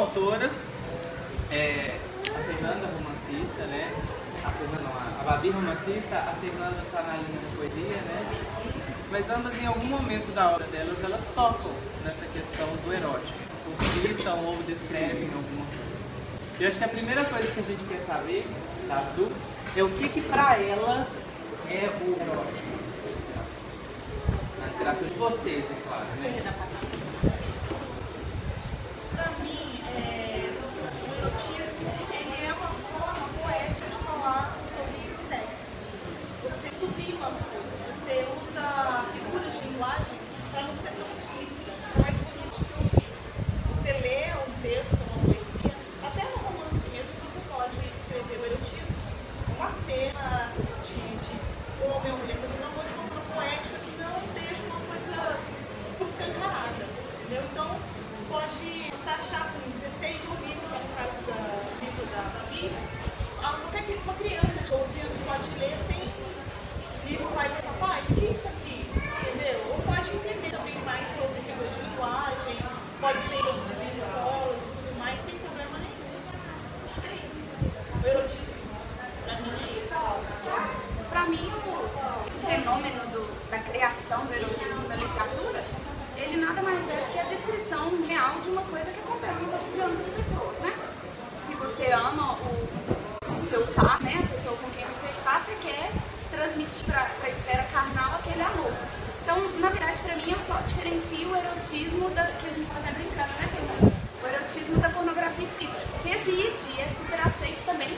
autoras, a Fernanda, romancista, né? A Babi, romancista, a Fernanda está na linha da poesia, né? Mas ambas, em algum momento da obra delas, elas tocam nessa questão do erótico, ou citam ou descrevem alguma coisa. E eu acho que a primeira coisa que a gente quer saber das duas é o que para elas é o erótico. Na literatura de vocês, é claro, né? Para mim, o erotismo ele é uma forma poética de falar sobre sexo. Você sublima as coisas, você usa figuras de linguagem para não ser tão explícita, para mais bonito de se ouvir. Você lê um texto, uma poesia, até no romance mesmo, você pode escrever o erotismo. Uma cena de homem ou mulher fazendo amor de uma forma poética que não deixa uma coisa escancarada, entendeu? Então, pode taxar com 16 no livro, que é o caso do livro da Bíblia. Qualquer uma criança de 12 anos pode ler sem livro, pai e papai, o que é isso aqui? Entendeu? Ou pode entender também mais sobre figura de linguagem, pode ser introduzido em escolas e tudo mais, sem problema nenhum. Acho que é isso. O erotismo, para mim, é isso. Para mim, esse fenômeno da criação do erotismo na literatura, ele nada mais é do que a descrição real de uma coisa que acontece no cotidiano das pessoas, né? Se você ama o seu par, né, a pessoa com quem você está, você quer transmitir para a esfera carnal aquele amor. Então, na verdade, para mim, eu só diferencio o erotismo que a gente está até brincando, né, Fernanda? O erotismo da pornografia escrita, que existe e é super aceito também,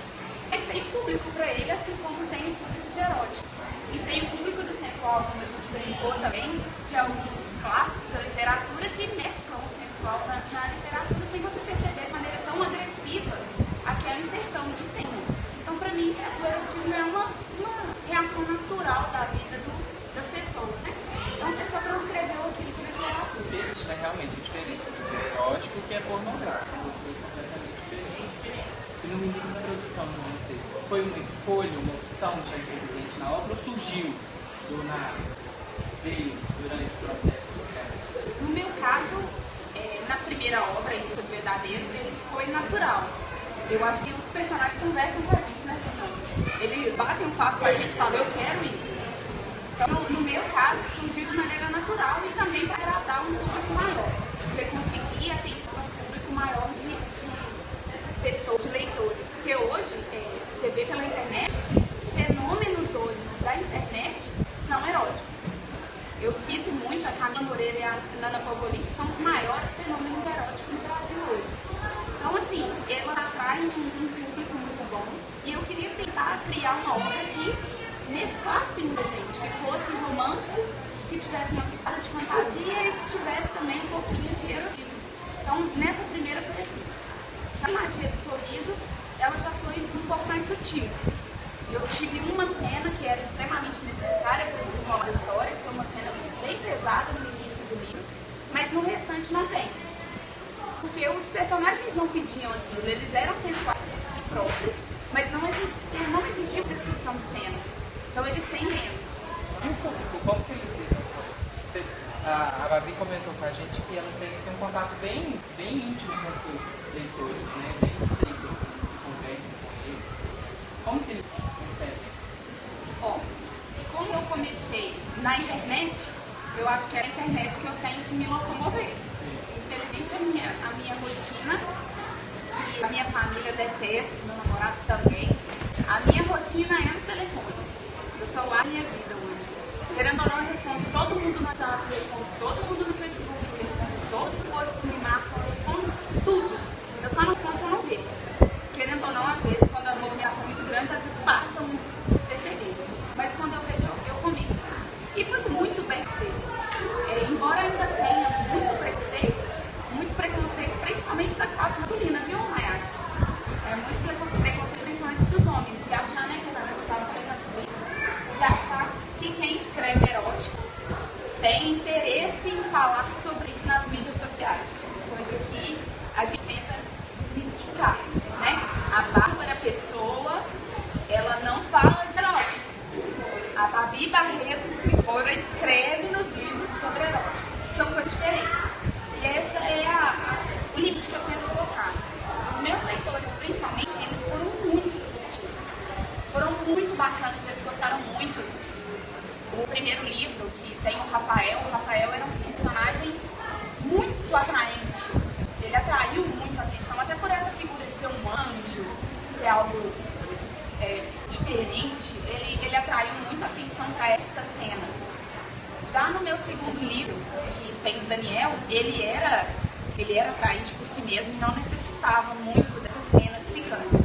mas tem público para ele, assim como tem o público de erótico. E tem o público do sensual, como a gente brincou também, de alguns clássicos da literatura que mesclam o sensual na literatura sem você perceber de maneira tão agressiva aquela inserção de tema. Então, para mim, o erotismo é uma reação natural da vida das pessoas, né? Então, você só transcreveu aquilo que é literatura. Existe, né, realmente a diferença do erótico que é pornográfico. São coisas completamente diferentes. E no início da produção de vocês, foi uma escolha, uma opção que já foi evidente na obra ou surgiu do nada? Veio durante o processo de criação? No meu caso, na primeira obra, em Foi Verdadeiro, ele foi natural. Eu acho que os personagens conversam com a gente, né, Fernanda? Eles batem um papo com a gente e falam, eu quero isso. Então, no meu caso, surgiu de maneira natural e também para agradar um público maior. Você conseguia ter um público maior de pessoas, de leitores. Porque hoje, você vê pela internet, os fenômenos hoje da internet são eróticos. Eu cito muito a Camila Moreira e a Nana Pogoli, que são os maiores fenômenos eróticos no Brasil hoje. Então, assim, ela atrai um público muito bom e eu queria tentar criar uma obra que mesclasse muita gente, que fosse romance, que tivesse uma pitada de fantasia e que tivesse também um pouquinho de erotismo. Então, nessa primeira foi assim. Já a Magia do Sorriso, ela já foi um pouco mais sutil. Eu tive uma cena que era extremamente necessária para o desenrolar da história, que foi uma cena bem pesada no início do livro, mas no restante não tem. Porque os personagens não pediam aquilo, eles eram sensuais por si próprios, mas não exigiam descrição de cena. Então eles têm menos. E o público, como que eles lidam? A Babi comentou com a gente que ela tem um contato bem íntimo com os seus leitores, né? Bem estreito, assim, se conversam com eles. Como que eles recebem? Bom, como eu comecei na internet, eu acho que é a internet que eu tenho que me locomover. Infelizmente a minha rotina, e a minha família detesta, meu namorado também, a minha rotina é no telefone. O celular é a minha vida hoje. Querendo ou não, eu respondo todo mundo no WhatsApp, eu respondo todo mundo no Facebook, eu respondo todos os posts que me marcam, eu respondo tudo. Eu só não respondo se eu não ver. Querendo ou não, às vezes, quando a movimentação é muito grande, às vezes passa um despercebido. Mas quando eu vejo, eu comigo. E foi muito bem aceito. Embora ainda tenha muito preconceito, principalmente da classe masculina, viu, Mayara? Muito preconceito, principalmente dos homens, de achar, né, que já estava comentando sobre isso, de achar que quem escreve erótico tem interesse em falar sobre isso nas mídias sociais. Coisa que a gente tenta desmistificar, né? A Bárbara Pessoa, ela não fala de erótico. A Babi Barreto, escritora, escreve nos livros sobre erótico. São coisas diferentes. E essa é o limite que eu tento colocar. leitores, principalmente, eles foram muito receptivos. Foram muito bacanas, eles gostaram muito. O primeiro livro, que tem o Rafael era um personagem muito atraente. Ele atraiu muito a atenção, até por essa figura de ser um anjo, ser algo diferente, ele atraiu muito a atenção para essas cenas. Já no meu segundo livro, que tem o Daniel, ele era atraente por si mesmo e não necessitava muito dessas cenas picantes.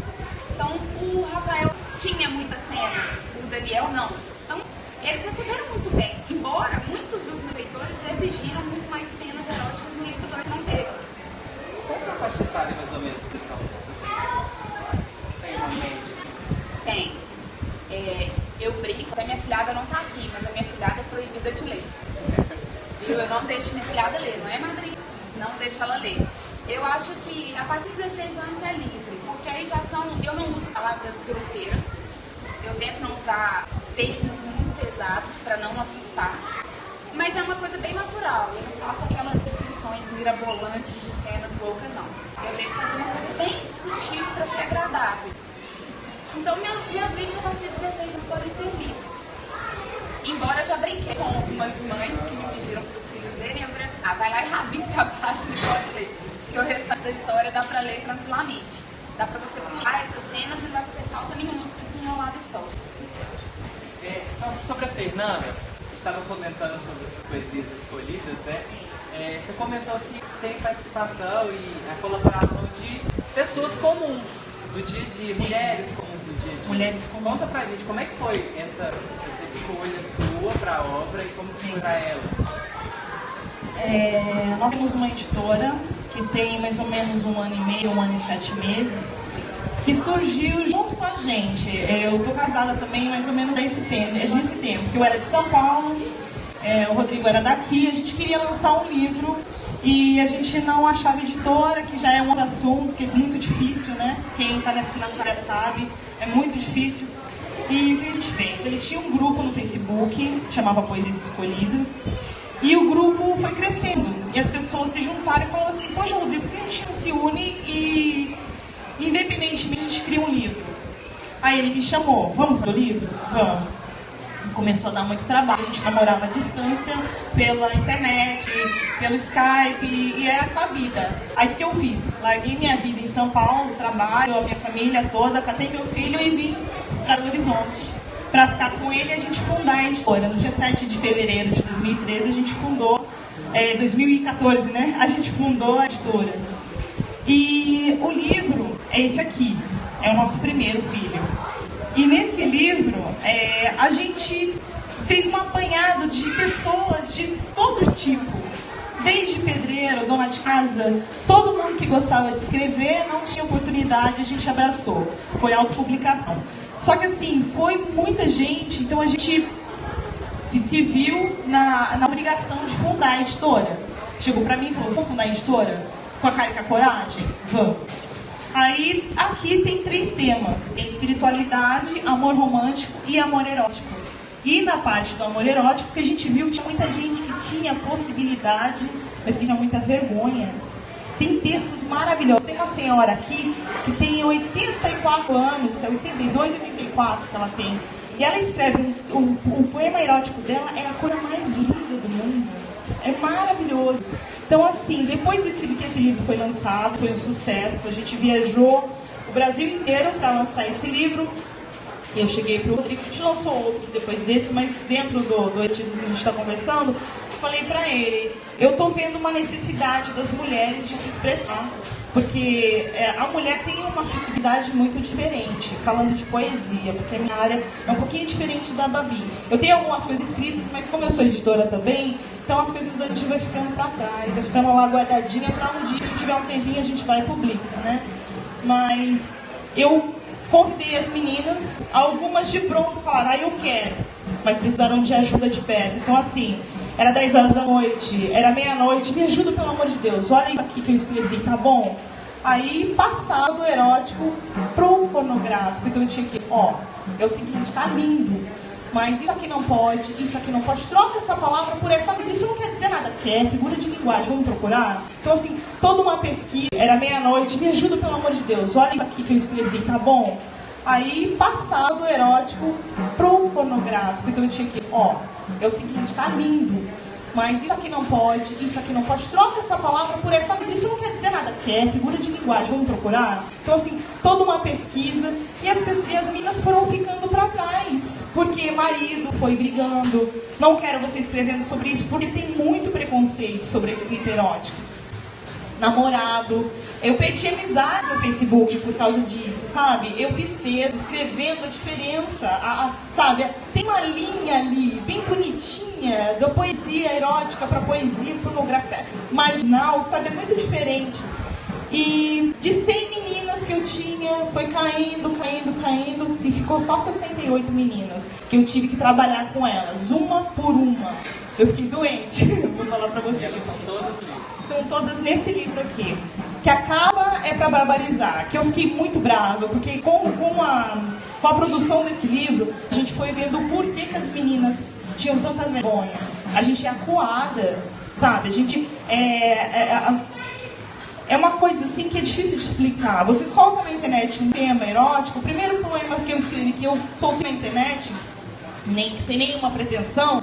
Então, o Rafael tinha muita cena, o Daniel não. Então, eles receberam muito bem, embora muitos dos meus leitores exigiram muito mais cenas eróticas no livro 2 que não teve. Qual que é a faixa etária, mais ou menos, então? Tem uma média? Tem. Eu brinco, até minha filhada não está aqui, mas a minha filhada é proibida de ler. Eu não deixo minha filhada ler, não é, madrinha? Não deixo ela ler. Eu acho que a partir de 16 anos é livre, porque aí eu não uso palavras grosseiras, eu tento não usar termos muito pesados para não assustar, mas é uma coisa bem natural, eu não faço aquelas descrições mirabolantes de cenas loucas, não. Eu tento fazer uma coisa bem sutil para ser agradável. Então, meus livros a partir de 16 anos podem ser lidos. Embora eu já brinquei com algumas mães que me pediram para os filhos lerem, eu falei assim, vai lá e rabisca a página e pode ler. Porque o restante da história dá para ler tranquilamente. Dá para você pular essas cenas e não vai fazer falta nenhuma para desenrolar da história. Sobre a Fernanda, a gente estava comentando sobre as poesias escolhidas, né? Você comentou que tem participação e a colaboração de pessoas comuns, do dia a dia, mulheres comuns do dia a dia. Mulheres comuns. Conta pra gente como é que foi essa escolha sua para a obra e como foi para elas. Nós temos uma editora que tem mais ou menos 1 ano e meio, 1 ano e 7 meses, que surgiu junto com a gente. Eu estou casada também mais ou menos nesse tempo, que eu era de São Paulo, o Rodrigo era daqui, a gente queria lançar um livro e a gente não achava editora, que já é um outro assunto, que é muito difícil, né? Quem está nessa área sabe, é muito difícil. E o que a gente fez? Ele tinha um grupo no Facebook, que chamava Poesias Escolhidas, e o grupo foi crescendo. E as pessoas se juntaram e falaram assim, poxa, Rodrigo, por que a gente não se une e, independentemente, a gente cria um livro? Aí ele me chamou, vamos fazer o livro? Vamos. Começou a dar muito trabalho, a gente namorava à distância, pela internet, pelo Skype, e era essa vida. Aí o que eu fiz? Larguei minha vida em São Paulo, trabalho, a minha família toda, catei meu filho e vim para Belo Horizonte, para ficar com ele e a gente fundar a editora. No dia 7 de fevereiro de 2013, a gente fundou, 2014, né? A gente fundou a editora. E o livro é esse aqui, é o nosso primeiro filho. E nesse livro, a gente fez um apanhado de pessoas de todo tipo, desde pedreiro, dona de casa, todo mundo que gostava de escrever, não tinha oportunidade, a gente abraçou. Foi autopublicação. Só que assim, foi muita gente, então a gente se viu na obrigação de fundar a editora. Chegou pra mim e falou, vamos fundar a editora? Com a cara e com a coragem? Vamos. Aí, aqui tem 3 temas. Tem espiritualidade, amor romântico e amor erótico. E na parte do amor erótico, que a gente viu que tinha muita gente que tinha possibilidade, mas que tinha muita vergonha. Tem textos maravilhosos. Tem uma senhora aqui que tem 84 anos, é 82, 84 que ela tem. E ela escreve, o poema erótico dela é a coisa mais linda do mundo. É maravilhoso. Então, assim, depois que esse livro foi lançado, foi um sucesso, a gente viajou o Brasil inteiro para lançar esse livro. Eu cheguei para o Rodrigo, a gente lançou outros depois desse, mas dentro do erotismo que a gente está conversando, falei para ele, eu estou vendo uma necessidade das mulheres de se expressar, porque a mulher tem uma sensibilidade muito diferente, falando de poesia, porque a minha área é um pouquinho diferente da Babi. Eu tenho algumas coisas escritas, mas como eu sou editora também, então as coisas da gente vai ficando para trás, vai ficando lá guardadinha para um dia, se tiver um tempinho, a gente vai e publica, né? Mas eu convidei as meninas, algumas de pronto falaram, eu quero, mas precisaram de ajuda de perto. Então assim, era 10 horas da noite, era meia-noite, me ajuda pelo amor de Deus, olha isso aqui que eu escrevi, tá bom? Aí passava do erótico pro pornográfico, então eu tinha que, é o seguinte, tá lindo, mas isso aqui não pode, isso aqui não pode. Troca essa palavra por essa, mas isso não quer dizer nada. É figura de linguagem, vamos procurar? Então assim, toda uma pesquisa, era meia-noite, me ajuda pelo amor de Deus, olha isso aqui que eu escrevi, tá bom? Aí, passava do erótico pro pornográfico, então eu tinha que, é o seguinte, tá lindo, mas isso aqui não pode, troca essa palavra por essa, mas isso não quer dizer nada. É figura de linguagem, vamos procurar? Então assim, toda uma pesquisa, e as meninas foram ficando para trás, porque marido foi brigando, não quero você escrevendo sobre isso, porque tem muito preconceito sobre a escrita erótica. Namorado, eu perdi amizades no Facebook por causa disso, sabe? Eu fiz texto, escrevendo a diferença, sabe? Tem uma linha ali, bem bonitinha, da poesia erótica para poesia pornográfica marginal, sabe? É muito diferente. E de 100 meninas que eu tinha, foi caindo, e ficou só 68 meninas, que eu tive que trabalhar com elas, uma por uma. Eu fiquei doente, vou falar pra você. Estão todas nesse livro aqui, que a capa é para barbarizar, que eu fiquei muito brava, porque com a produção desse livro, a gente foi vendo o porquê que as meninas tinham tanta vergonha. A gente é acuada, sabe? A gente é uma coisa assim que é difícil de explicar. Você solta na internet um tema erótico, o primeiro poema que eu escrevi, que eu soltei na internet, sem nenhuma pretensão,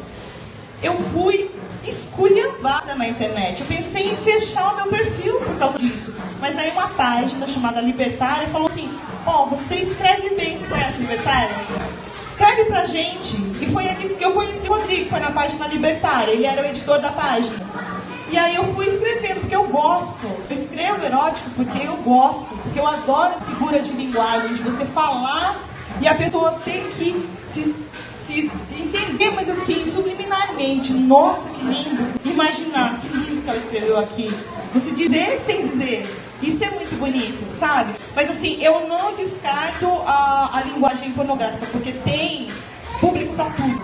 eu fui esculhambada na internet. Eu pensei em fechar o meu perfil por causa disso. Mas aí uma página chamada Libertária falou assim, você escreve bem, você conhece Libertária? Escreve pra gente. E foi aqui que eu conheci o Rodrigo, foi na página Libertária, ele era o editor da página. E aí eu fui escrevendo, porque eu gosto. Eu escrevo erótico porque eu gosto, porque eu adoro a figura de linguagem, de você falar e a pessoa ter que se entender, mas assim, subliminarmente. Nossa, que lindo! Imaginar, que lindo que ela escreveu aqui. Você dizer sem dizer. Isso é muito bonito, sabe? Mas assim, eu não descarto a linguagem pornográfica, porque tem público para tudo.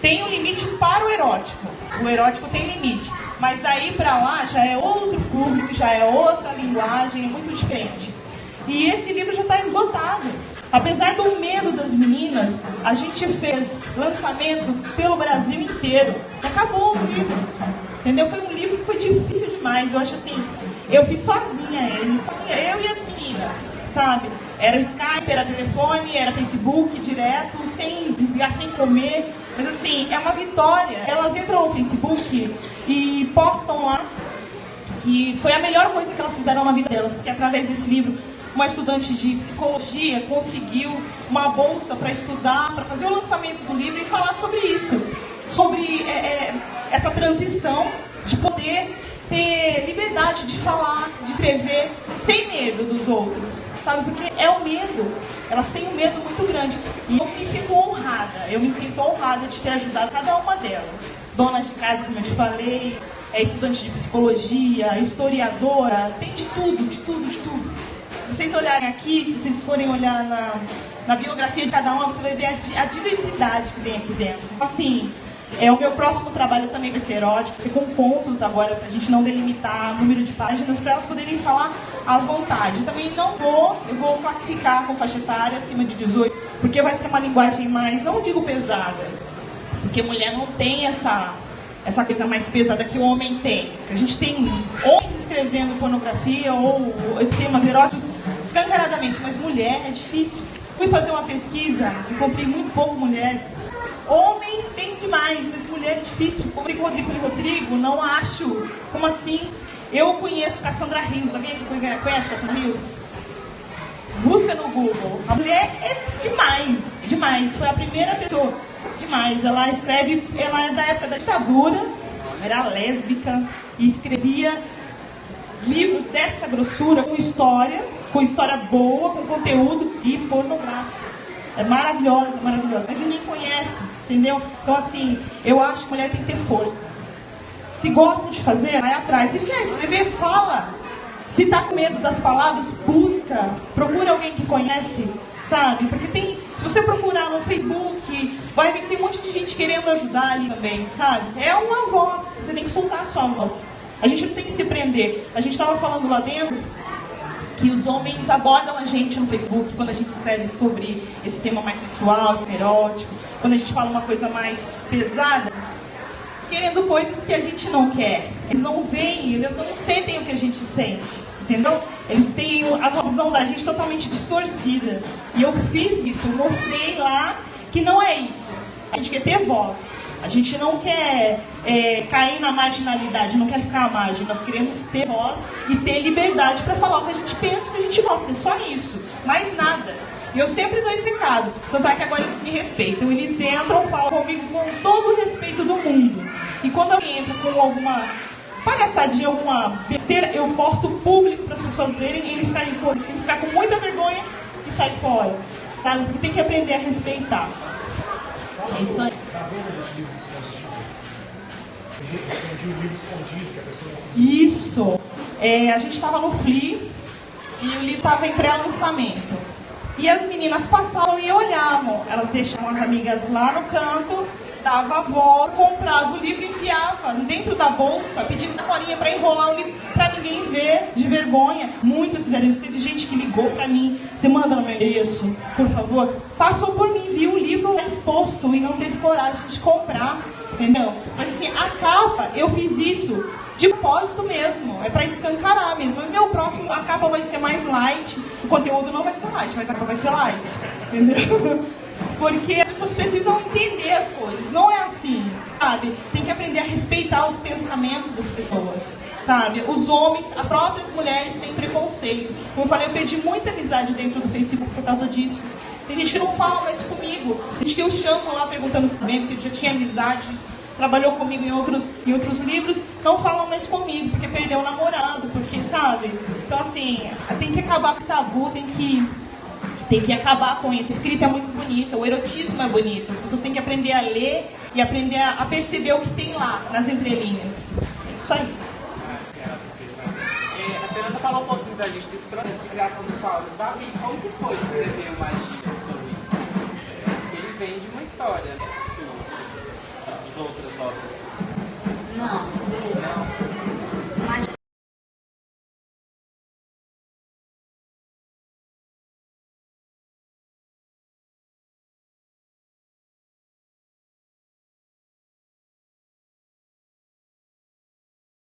Tem um limite para o erótico. O erótico tem limite. Mas daí para lá já é outro público, já é outra linguagem, é muito diferente. E esse livro já está esgotado. Apesar do medo das meninas, a gente fez lançamento pelo Brasil inteiro. Acabou os livros, entendeu? Foi um livro que foi difícil demais. Eu acho assim, eu fiz sozinha ele, eu e as meninas, sabe? Era o Skype, era telefone, era Facebook direto, sem desligar, sem comer. Mas assim, é uma vitória. Elas entram no Facebook e postam lá que foi a melhor coisa que elas fizeram na vida delas, porque através desse livro, uma estudante de psicologia conseguiu uma bolsa para estudar, para fazer o lançamento do livro e falar sobre isso. Sobre essa transição de poder ter liberdade de falar, de escrever, sem medo dos outros, sabe? Porque é o medo. Elas têm um medo muito grande. E eu me sinto honrada de ter ajudado cada uma delas. Dona de casa, como eu te falei, estudante de psicologia, historiadora, tem de tudo. Se vocês olharem aqui, se vocês forem olhar na biografia de cada uma, você vai ver a diversidade que tem aqui dentro. Assim, o meu próximo trabalho também vai ser erótico, vai ser com contos agora, pra gente não delimitar o número de páginas, para elas poderem falar à vontade. Eu também eu vou classificar com faixa etária acima de 18, porque vai ser uma linguagem mais, não digo pesada, porque mulher não tem essa coisa mais pesada que o homem tem. A gente tem homens escrevendo pornografia ou temas eróticos escancaradamente, mas mulher é difícil. Fui fazer uma pesquisa, encontrei muito pouco mulher. Homem tem demais, mas mulher é difícil. Como digo Rodrigo, não acho. Como assim? Eu conheço Cassandra Rios. Alguém aqui conhece Cassandra Rios? Busca no Google. A mulher é demais. Foi a primeira pessoa. Demais. Ela é da época da ditadura, era lésbica e escrevia livros dessa grossura, com história boa, com conteúdo e pornográfico. É maravilhosa, mas ninguém conhece, entendeu? Então assim, eu acho que a mulher tem que ter força. Se gosta de fazer, vai atrás. Se quer escrever, fala. Se tá com medo das palavras, busca, procura alguém que conhece, sabe? Porque se você procurar no Facebook, vai ver que tem um monte de gente querendo ajudar ali também, sabe? É uma voz, você tem que soltar a sua voz. A gente não tem que se prender. A gente estava falando lá dentro que os homens abordam a gente no Facebook quando a gente escreve sobre esse tema mais sensual, erótico, quando a gente fala uma coisa mais pesada, querendo coisas que a gente não quer. Eles não veem, eles não sentem o que a gente sente, entendeu? Eles têm a visão da gente totalmente distorcida. E eu fiz isso, eu mostrei lá que não é isso. A gente quer ter voz. A gente não quer cair na marginalidade, não quer ficar à margem. Nós queremos ter voz e ter liberdade para falar o que a gente pensa, o que a gente gosta. É só isso, mais nada. E eu sempre dou esse recado. Tanto é que agora eles me respeitam. Eles entram, falam comigo com todo o respeito do mundo. E quando alguém entra com alguma palhaçadinha, alguma besteira, eu posto público para as pessoas verem e ele ficar com muita vergonha e sai fora. Tá? Porque tem que aprender a respeitar. É isso aí. Isso. A gente estava no Flea e o livro estava em pré-lançamento. E as meninas passavam e olhavam. Elas deixavam as amigas lá no canto, dava a volta, comprava o livro e enfiava dentro da bolsa, pedindo sacolinha para enrolar o livro, para ninguém ver, de vergonha. Muitas fizeram isso. Teve gente que ligou para mim: você manda no meu endereço, por favor? Passou por mim, viu o livro lá exposto e não teve coragem de comprar, entendeu? Mas assim, a capa, eu fiz isso de propósito mesmo, é para escancarar mesmo. No meu próximo, a capa vai ser mais light, o conteúdo não vai ser light, mas a capa vai ser light, entendeu? Porque as pessoas precisam entender as coisas, não é assim, sabe? Tem que aprender a respeitar os pensamentos das pessoas, sabe? Os homens, as próprias mulheres têm preconceito. Como eu falei, eu perdi muita amizade dentro do Facebook por causa disso. Tem gente que não fala mais comigo, tem gente que eu chamo lá perguntando se bem, porque já tinha amizades, trabalhou comigo em outros livros, não falam mais comigo, porque perdeu o namorado, porque, sabe? Então, assim, tem que acabar com o tabu, tem que acabar com isso. A escrita é muito bonita, o erotismo é bonito, as pessoas têm que aprender a ler e aprender a perceber o que tem lá, nas entrelinhas. É isso aí. A Fernanda falou um pouquinho da gente desse processo de criação do quadro. Davi, como que foi escrever o Magia sobre isso? Ele vem de uma história, né? Das outras obras. Não. Não.